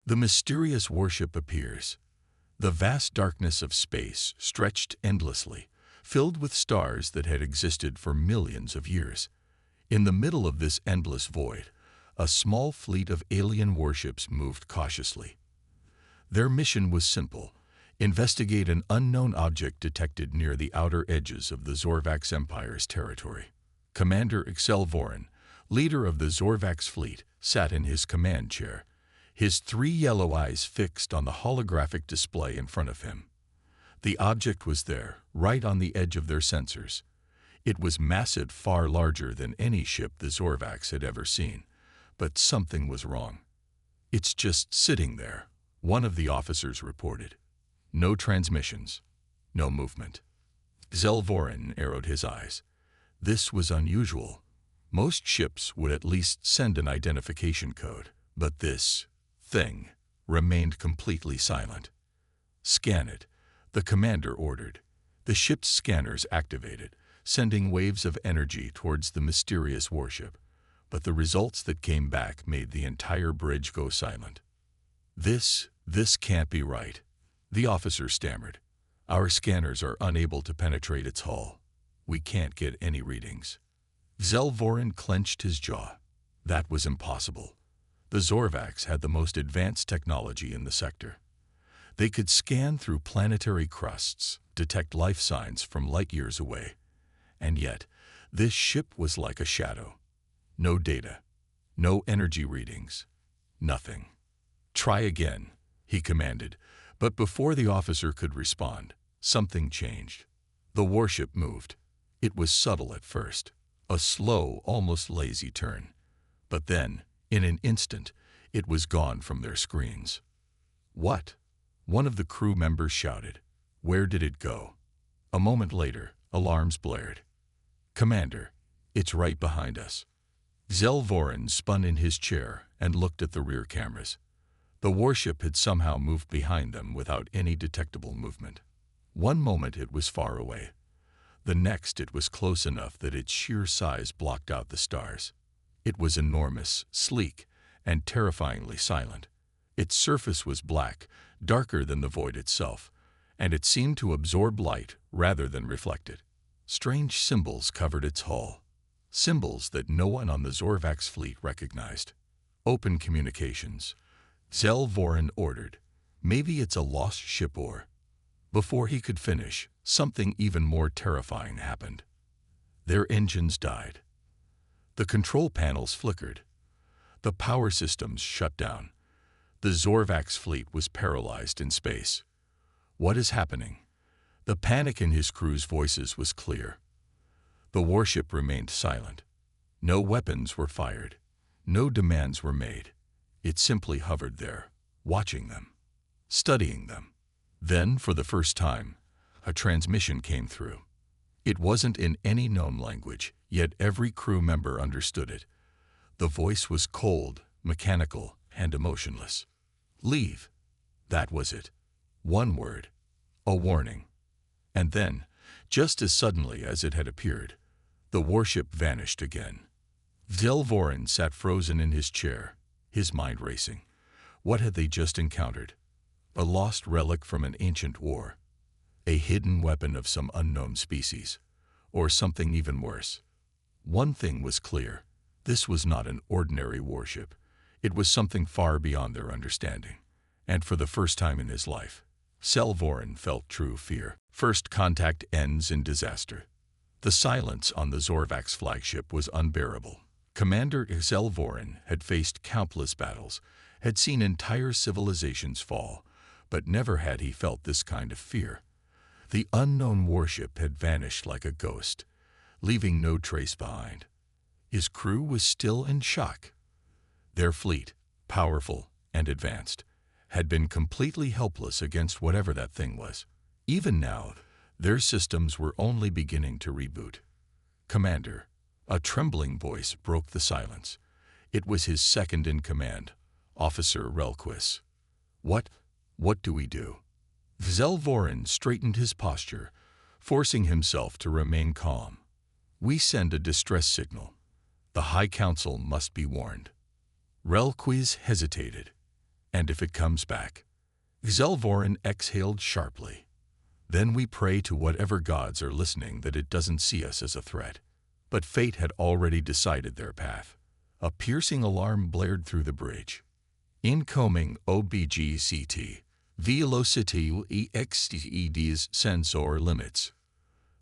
The mysterious warship appears. The vast darkness of space stretched endlessly, filled with stars that had existed for millions of years. In the middle of this endless void, a small fleet of alien warships moved cautiously. Their mission was simple: investigate an unknown object detected near the outer edges of the Zorvax Empire's territory. Commander Vorin, leader of the Zorvax fleet, sat in his command chair, his three yellow eyes fixed on the holographic display in front of him. The object was there, right on the edge of their sensors. It was massive, far larger than any ship the Zorvax had ever seen. But something was wrong. "It's just sitting there," one of the officers reported. "No transmissions, no movement." Vorin narrowed his eyes. This was unusual. Most ships would at least send an identification code, but this thing remained completely silent. "Scan it," the commander ordered. The ship's scanners activated, sending waves of energy towards the mysterious warship. But the results that came back made the entire bridge go silent. This can't be right," the officer stammered. "Our scanners are unable to penetrate its hull. We can't get any readings." Vorin clenched his jaw. That was impossible. The Zorvax had the most advanced technology in the sector. They could scan through planetary crusts, detect life signs from light years away. And yet, this ship was like a shadow. No data, no energy readings, nothing. "Try again," he commanded, but before the officer could respond, something changed. The warship moved. It was subtle at first, a slow, almost lazy turn. But then, in an instant, it was gone from their screens. "What?" one of the crew members shouted. "Where did it go?" A moment later, alarms blared. "Commander, it's right behind us." Vorin spun in his chair and looked at the rear cameras. The warship had somehow moved behind them without any detectable movement. One moment it was far away. The next it was close enough that its sheer size blocked out the stars. It was enormous, sleek, and terrifyingly silent. Its surface was black, darker than the void itself, and it seemed to absorb light rather than reflect it. Strange symbols covered its hull. Symbols that no one on the Zorvax fleet recognized. "Open communications," Vorin ordered. "Maybe it's a lost ship or—" Before he could finish, something even more terrifying happened. Their engines died. The control panels flickered. The power systems shut down. The Zorvax fleet was paralyzed in space. "What is happening?" The panic in his crew's voices was clear. The warship remained silent. No weapons were fired. No demands were made. It simply hovered there, watching them, studying them. Then, for the first time, a transmission came through. It wasn't in any known language, yet every crew member understood it. The voice was cold, mechanical, and emotionless. "Leave." That was it. One word. A warning. And then, just as suddenly as it had appeared, the warship vanished again. Vorin sat frozen in his chair, his mind racing. What had they just encountered? A lost relic from an ancient war? A hidden weapon of some unknown species? Or something even worse? One thing was clear. This was not an ordinary warship. It was something far beyond their understanding. And for the first time in his life, Vorin felt true fear. First contact ends in disaster. The silence on the Zorvax flagship was unbearable. Commander Vorin had faced countless battles, had seen entire civilizations fall, but never had he felt this kind of fear. The unknown warship had vanished like a ghost, leaving no trace behind. His crew was still in shock. Their fleet, powerful and advanced, had been completely helpless against whatever that thing was. Even now, their systems were only beginning to reboot. "Commander," a trembling voice broke the silence. It was his second-in-command, Officer Relquis. What do we do?" Vorin straightened his posture, forcing himself to remain calm. "We send a distress signal. The High Council must be warned." Relquis hesitated. And if it comes back? Xelvorin exhaled sharply. Then we pray to whatever gods are listening that it doesn't see us as a threat. But fate had already decided their path. A piercing alarm blared through the bridge. Incoming OBGCT. Velocity exceeds sensor limits.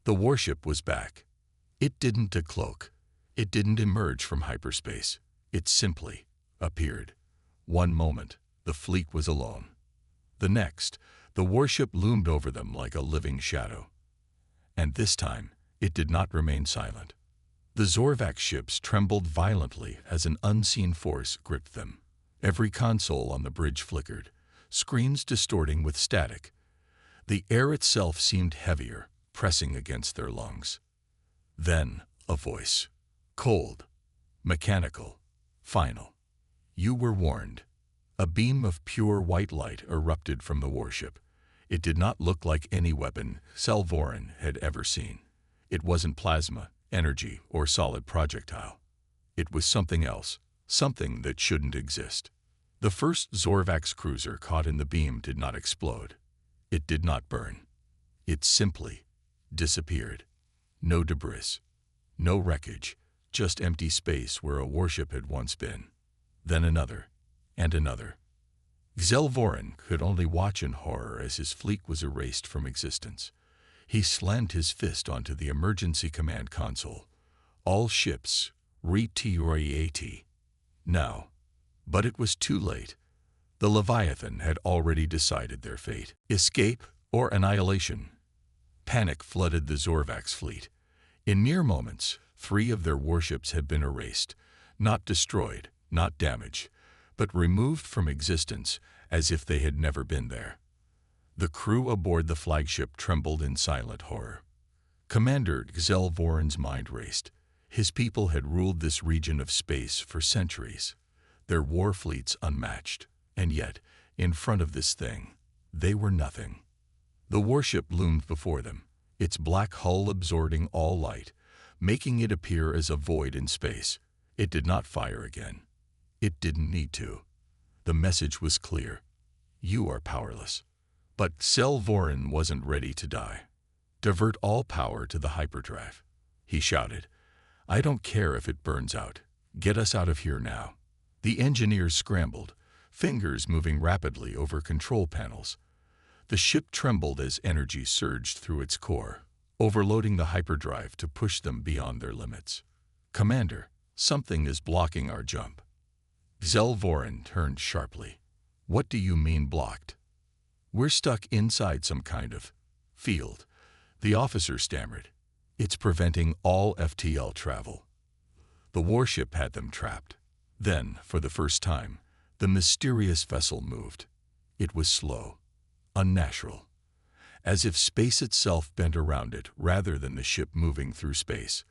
The warship was back. It didn't decloak. It didn't emerge from hyperspace. It simply appeared. One moment, the fleet was alone. The next, the warship loomed over them like a living shadow. And this time, it did not remain silent. The Zorvac ships trembled violently as an unseen force gripped them. Every console on the bridge flickered, screens distorting with static. The air itself seemed heavier, pressing against their lungs. Then, a voice. Cold, mechanical, final. You were warned. A beam of pure white light erupted from the warship. It did not look like any weapon Xelvorin had ever seen. It wasn't plasma, energy, or solid projectile. It was something else, something that shouldn't exist. The first Zorvax cruiser caught in the beam did not explode. It did not burn. It simply disappeared. No debris, no wreckage, just empty space where a warship had once been. Then another, and another. Xelvorin could only watch in horror as his fleet was erased from existence. He slammed his fist onto the emergency command console. All ships, reteriat. Now. But it was too late. The Leviathan had already decided their fate. Escape or annihilation. Panic flooded the Zorvax fleet. In mere moments, 3 of their warships had been erased, not destroyed, not damaged, but removed from existence as if they had never been there. The crew aboard the flagship trembled in silent horror. Commander Xelvorin's mind raced. His people had ruled this region of space for centuries, their war fleets unmatched, and yet, in front of this thing, they were nothing. The warship loomed before them, its black hull absorbing all light, making it appear as a void in space. It did not fire again. It didn't need to. The message was clear. You are powerless. But Xelvorin wasn't ready to die. Divert all power to the hyperdrive, he shouted. I don't care if it burns out. Get us out of here now. The engineers scrambled, fingers moving rapidly over control panels. The ship trembled as energy surged through its core, overloading the hyperdrive to push them beyond their limits. Commander, something is blocking our jump. Xelvorin turned sharply. What do you mean blocked? We're stuck inside some kind of field, the officer stammered. It's preventing all FTL travel. The warship had them trapped. Then, for the first time, the mysterious vessel moved. It was slow, unnatural, as if space itself bent around it rather than the ship moving through space.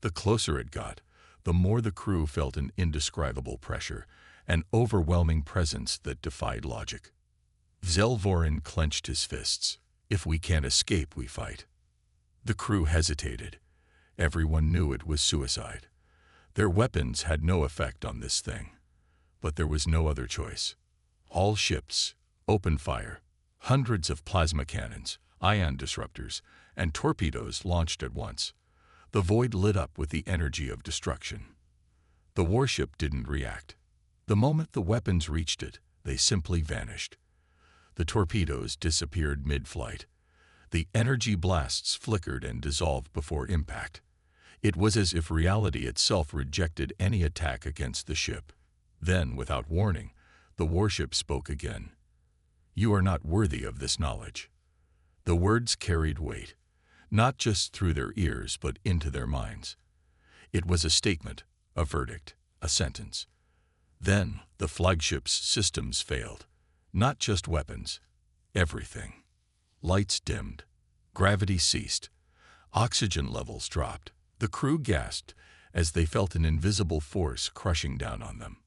The closer it got, the more the crew felt an indescribable pressure, an overwhelming presence that defied logic. Xelvorin clenched his fists. If we can't escape, we fight. The crew hesitated. Everyone knew it was suicide. Their weapons had no effect on this thing. But there was no other choice. All ships, open fire, hundreds of plasma cannons, ion disruptors, and torpedoes launched at once. The void lit up with the energy of destruction. The warship didn't react. The moment the weapons reached it, they simply vanished. The torpedoes disappeared mid-flight. The energy blasts flickered and dissolved before impact. It was as if reality itself rejected any attack against the ship. Then, without warning, the warship spoke again. You are not worthy of this knowledge. The words carried weight, not just through their ears but into their minds. It was a statement, a verdict, a sentence. Then, the flagship's systems failed. Not just weapons, everything. Lights dimmed. Gravity ceased. Oxygen levels dropped. The crew gasped as they felt an invisible force crushing down on them.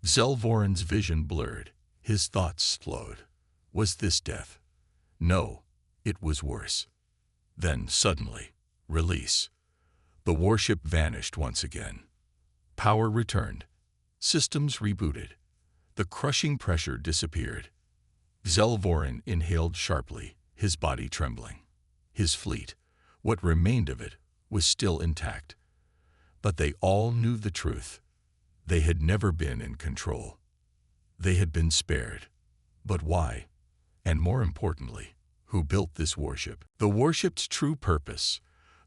Xelvorin's vision blurred. His thoughts slowed. Was this death? No, it was worse. Then, suddenly, release. The warship vanished once again. Power returned. Systems rebooted. The crushing pressure disappeared. Xelvorin inhaled sharply, his body trembling. His fleet, what remained of it, was still intact. But they all knew the truth. They had never been in control. They had been spared. But why? And more importantly, who built this warship? The warship's true purpose.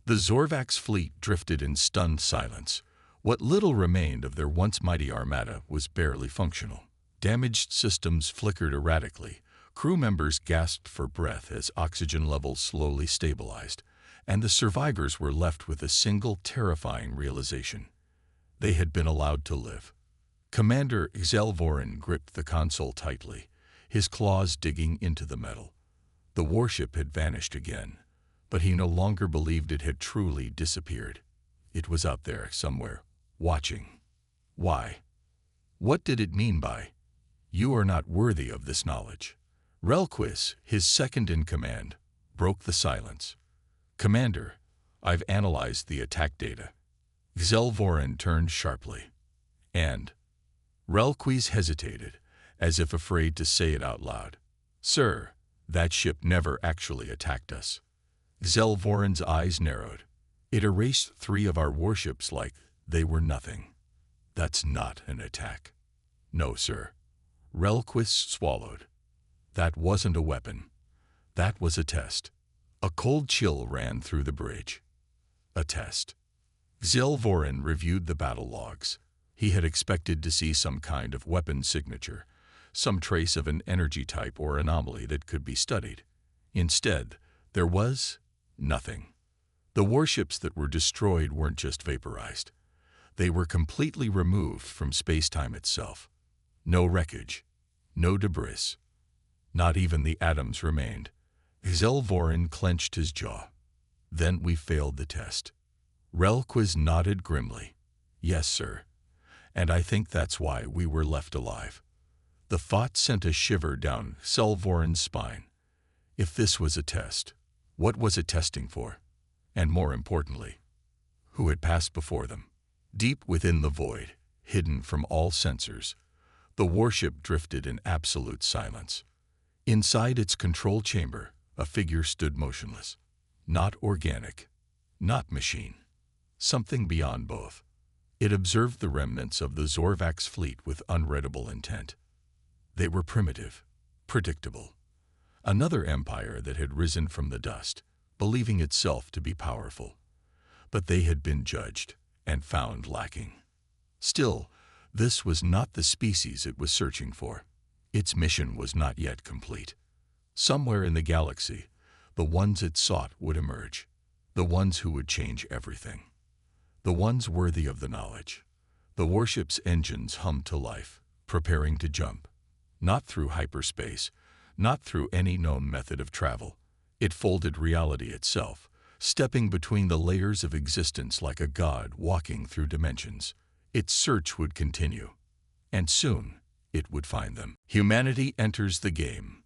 The Zorvak's fleet drifted in stunned silence. What little remained of their once mighty armada was barely functional. Damaged systems flickered erratically. Crew members gasped for breath as oxygen levels slowly stabilized, and the survivors were left with a single terrifying realization. They had been allowed to live. Commander Xelvorin gripped the console tightly, his claws digging into the metal. The warship had vanished again, but he no longer believed it had truly disappeared. It was out there somewhere, watching. Why? What did it mean by, "You are not worthy of this knowledge"? Relquis, his second-in-command, broke the silence. "Commander, I've analyzed the attack data." Xelvorin turned sharply. "And?" Relquis hesitated, as if afraid to say it out loud. "Sir, that ship never actually attacked us." Xelvorin's eyes narrowed. "It erased 3 of our warships like they were nothing." "That's not an attack." "No, sir." Relquis swallowed. "That wasn't a weapon. That was a test." A cold chill ran through the bridge. A test. Xelvorin reviewed the battle logs. He had expected to see some kind of weapon signature, some trace of an energy type or anomaly that could be studied. Instead, there was nothing. The warships that were destroyed weren't just vaporized. They were completely removed from space-time itself. No wreckage, no debris. Not even the atoms remained. Xelvorin clenched his jaw. "Then we failed the test." Relquis nodded grimly. "Yes, sir. And I think that's why we were left alive." The thought sent a shiver down Xelvorin's spine. If this was a test, what was it testing for? And more importantly, who had passed before them? Deep within the void, hidden from all sensors, the warship drifted in absolute silence. Inside its control chamber, a figure stood motionless. Not organic, not machine. Something beyond both. It observed the remnants of the Zorvak's fleet with unreadable intent. They were primitive, predictable. Another empire that had risen from the dust, believing itself to be powerful. But they had been judged and found lacking. Still, this was not the species it was searching for. Its mission was not yet complete. Somewhere in the galaxy, the ones it sought would emerge. The ones who would change everything. The ones worthy of the knowledge. The warship's engines hummed to life, preparing to jump. Not through hyperspace, not through any known method of travel. It folded reality itself, stepping between the layers of existence like a god walking through dimensions. Its search would continue, and soon it would find them. Humanity enters the game.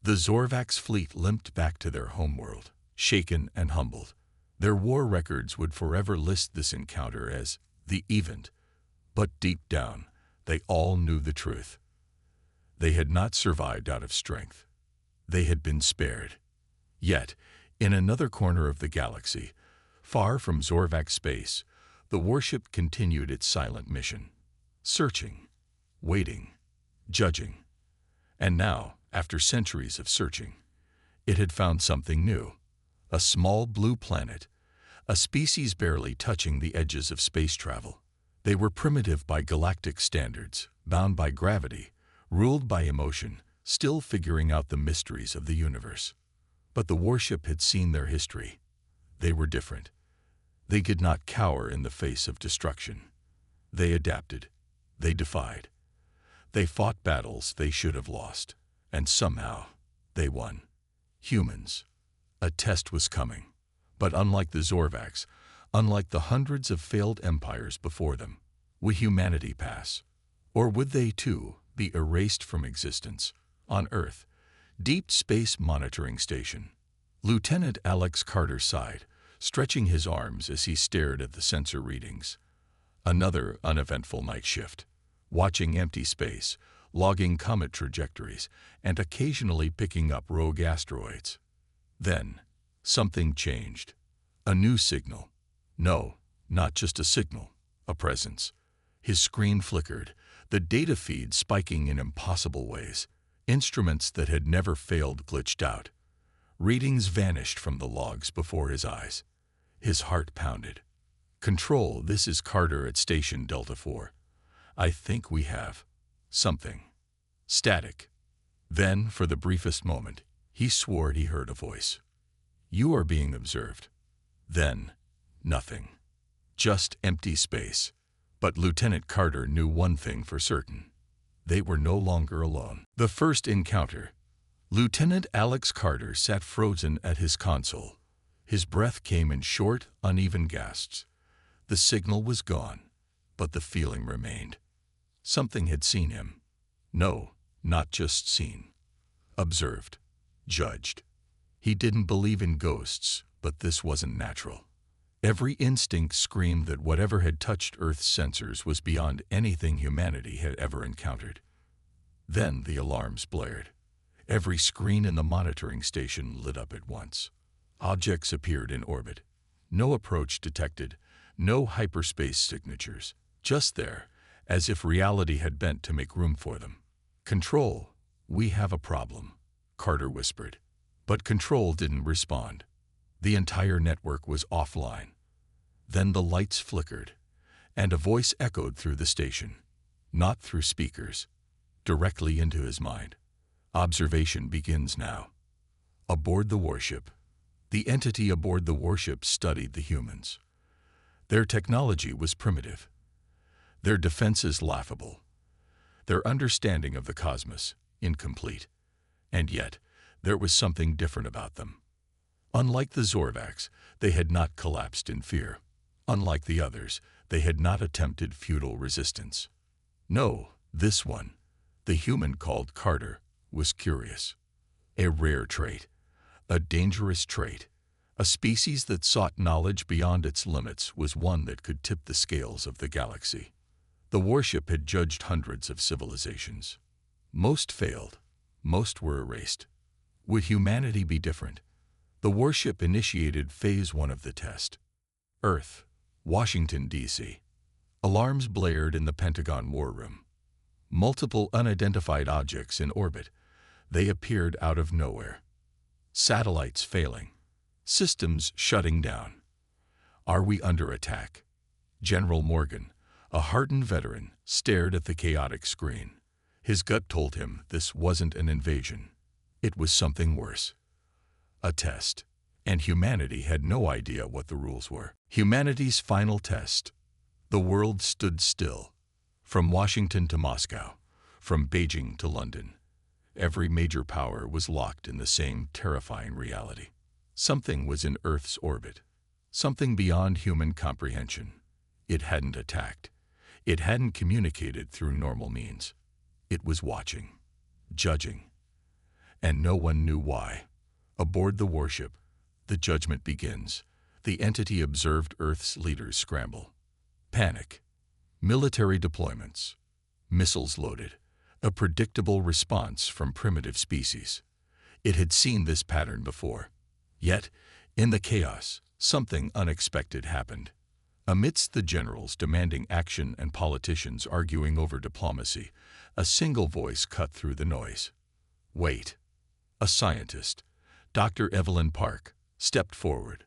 The Zorvak's fleet limped back to their homeworld, shaken and humbled. Their war records would forever list this encounter as the event, but deep down, they all knew the truth. They had not survived out of strength. They had been spared. Yet, in another corner of the galaxy, far from Zorvak space, the warship continued its silent mission, searching, waiting, judging. And now, after centuries of searching, it had found something new. A small blue planet, a species barely touching the edges of space travel. They were primitive by galactic standards, bound by gravity, ruled by emotion, still figuring out the mysteries of the universe. But the warship had seen their history. They were different. They did not cower in the face of destruction. They adapted. They defied. They fought battles they should have lost. And somehow, they won. Humans. A test was coming. But unlike the Zorvaks, unlike the hundreds of failed empires before them, would humanity pass? Or would they, too, be erased from existence? On Earth, Deep Space Monitoring Station. Lieutenant Alex Carter sighed, stretching his arms as he stared at the sensor readings. Another uneventful night shift. Watching empty space, logging comet trajectories, and occasionally picking up rogue asteroids. Then, something changed. A new signal. No, not just a signal, a presence. His screen flickered, the data feed spiking in impossible ways. Instruments that had never failed glitched out. Readings vanished from the logs before his eyes. His heart pounded. "Control, this is Carter at Station Delta 4. I think we have something." Static. Then, for the briefest moment, he swore he heard a voice. "You are being observed." Then, nothing. Just empty space. But Lieutenant Carter knew one thing for certain. They were no longer alone. The first encounter. Lieutenant Alex Carter sat frozen at his console. His breath came in short, uneven gasps. The signal was gone, but the feeling remained. Something had seen him. No, not just seen. Observed. Judged. He didn't believe in ghosts, but this wasn't natural. Every instinct screamed that whatever had touched Earth's sensors was beyond anything humanity had ever encountered. Then the alarms blared. Every screen in the monitoring station lit up at once. Objects appeared in orbit. No approach detected, no hyperspace signatures. Just there, as if reality had bent to make room for them. "Control, we have a problem," Carter whispered. But Control didn't respond. The entire network was offline. Then the lights flickered, and a voice echoed through the station. Not through speakers. Directly into his mind. "Observation begins now." Aboard the warship. The entity aboard the warship studied the humans. Their technology was primitive. Their defenses laughable. Their understanding of the cosmos incomplete. And yet, there was something different about them. Unlike the Zorvacs, they had not collapsed in fear. Unlike the others, they had not attempted futile resistance. No, this one, the human called Carter, was curious. A rare trait. A dangerous trait. A species that sought knowledge beyond its limits was one that could tip the scales of the galaxy. The warship had judged hundreds of civilizations. Most failed. Most were erased. Would humanity be different? The warship initiated Phase 1 of the test. Earth, Washington, D.C. Alarms blared in the Pentagon war room. Multiple unidentified objects in orbit. They appeared out of nowhere. Satellites failing. Systems shutting down. Are we under attack? General Morgan, a hardened veteran, stared at the chaotic screen. His gut told him this wasn't an invasion. It was something worse. A test. And humanity had no idea what the rules were. Humanity's final test. The world stood still. From Washington to Moscow. From Beijing to London. Every major power was locked in the same terrifying reality. Something was in Earth's orbit. Something beyond human comprehension. It hadn't attacked. It hadn't communicated through normal means. It was watching. Judging. And no one knew why. Aboard the warship, the judgment begins. The entity observed Earth's leaders scramble. Panic. Military deployments. Missiles loaded. A predictable response from primitive species. It had seen this pattern before. Yet, in the chaos, something unexpected happened. Amidst the generals demanding action and politicians arguing over diplomacy, a single voice cut through the noise. "Wait." A scientist, Dr. Evelyn Park, stepped forward.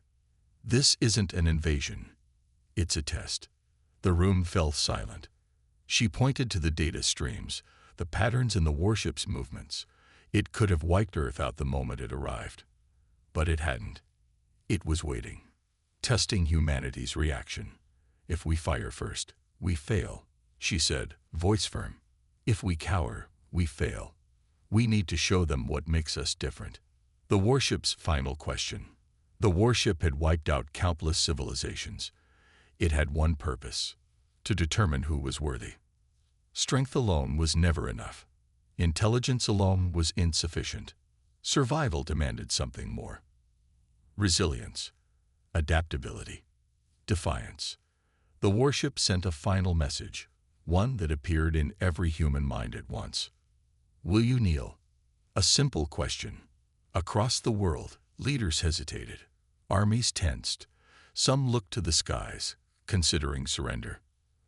"This isn't an invasion. It's a test." The room fell silent. She pointed to the data streams, the patterns in the warship's movements. It could have wiped Earth out the moment it arrived. But it hadn't. It was waiting. Testing humanity's reaction. "If we fire first, we fail," she said, voice firm. "If we cower, we fail. We need to show them what makes us different." The warship's final question. The warship had wiped out countless civilizations. It had one purpose: to determine who was worthy. Strength alone was never enough. Intelligence alone was insufficient. Survival demanded something more. Resilience. Adaptability. Defiance. The warship sent a final message, one that appeared in every human mind at once. Will you kneel? A simple question. Across the world, leaders hesitated. Armies tensed. Some looked to the skies, considering surrender.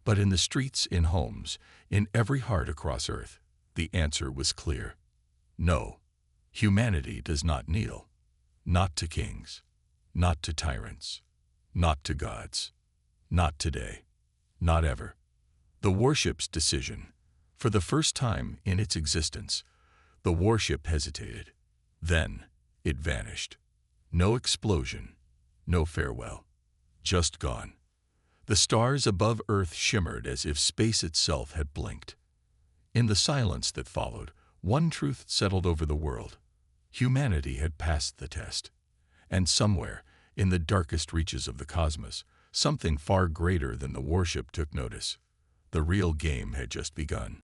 But in the streets, in homes, in every heart across Earth, the answer was clear. No, humanity does not kneel. Not to kings. Not to tyrants. Not to gods. Not today. Not ever. The warship's decision. For the first time in its existence, the warship hesitated. Then it vanished. No explosion. No farewell. Just gone. The stars above Earth shimmered as if space itself had blinked. In the silence that followed, one truth settled over the world. Humanity had passed the test. And somewhere, in the darkest reaches of the cosmos, something far greater than the warship took notice. The real game had just begun.